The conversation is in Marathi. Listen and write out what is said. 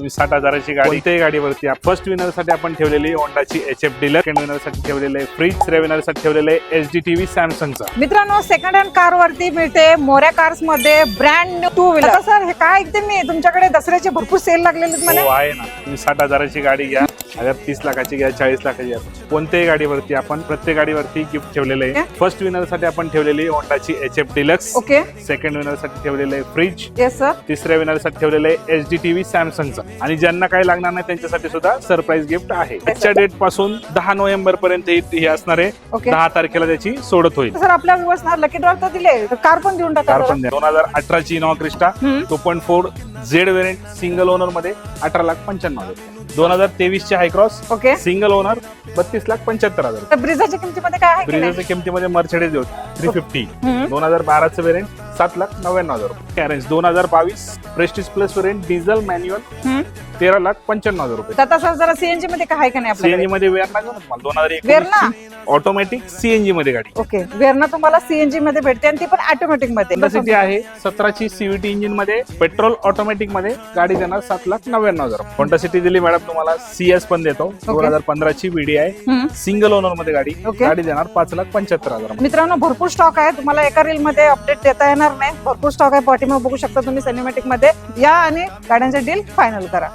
तुम्ही 60,000ची गाडी कोणत्याही गाडीवरती फर्स्ट विनर साठी आपण ठेवलेली होंडाची HF डीलर, सेकंड विनर साठी ठेवलेले फ्रीज, तिसऱ्या विनर साठी ठेवलेले HDTV सॅमसंगचा. मित्रांनो, सेकंड हँड कार वरती मिळते मोऱ्या कार्स मध्ये brand new two wheeler. Sir हे काय ऐकते मी, तुमच्याकडे दसऱ्याचे भरपूर सेल लागलेले आहेत म्हणे. हो आहे ना, तुम्ही 60,000ची गाडी घ्या, अगर 30 लाखाची घ्या, 40 लाखाची घ्या, कोणत्याही गाडीवरती आपण प्रत्येक गाडीवरती गिफ्ट ठेवलेले आहे. फर्स्ट विनर साठी आपण ठेवलेली होंडाची HF deluxe, okay. Second winner साठी ठेवलेले फ्रीज, येस सर. तिसऱ्या विनर साठी ठेवलेले HDTV सॅमसंगचा. आणि ज्यांना काही लागणार नाही त्यांच्यासाठी सुद्धा सरप्राईज गिफ्ट आहे. आजच्या डेट पासून 10 नोव्हेंबर पर्यंत हे असणार आहे. ओके. 10 तारखेला त्याची सोडत होईल. सर आपल्या व्यवस्था लकी ड्रॉ तर दिले, कार पण देऊन टाका. कार पण 2018ची Innova Crysta 2.4 Z variant single owner मध्ये 18,95,000. 2023ची हायक्रॉस, ओके. Single owner 32,75,000. तर ब्रिझाच्या किमतीमध्ये काय आहे की नाही? ब्रिझाच्या किमतीमध्ये मर्सिडीज देऊ 350. 2012चं व्हेरियंट 7,99,000 रुपये. कॅरेंज 2022 prestige plus variant diesel manual 13,95,000 रुपये. तर आता सर जरा सीएनजी मध्ये काय आहे का नाही सीएनजी आपल्याकडे? मध्ये वेरणा घेऊन तुम्हाला वेरणा? 2021 ऑटोमॅटिक सीएनजी मध्ये गाडी. ओके. वेरणा तुम्हाला सीएनजी मध्ये भेटते आणि ती पण ऑटोमॅटिक मध्ये. होंडा सिटी आहे 17ची CVT इंजिन मध्ये, पेट्रोल ऑटोमॅटिक मध्ये गाडी देणार 7,99,000. होंडा सिटी दिली मॅडम तुम्हाला CS पण देतो. 2015ची VDI सिंगल ओनर मध्ये गाडी, ओके. गाडी देणार 5,75,000. मित्रांनो, भरपूर स्टॉक आहे, तुम्हाला एका रील मध्ये अपडेट देता येणार नाही. भरपूर स्टॉक आहे, पाठीमागे बघू शकता तुम्ही सिनेमॅटिक मध्ये. या आणि गाड्यांचे डील फायनल करा.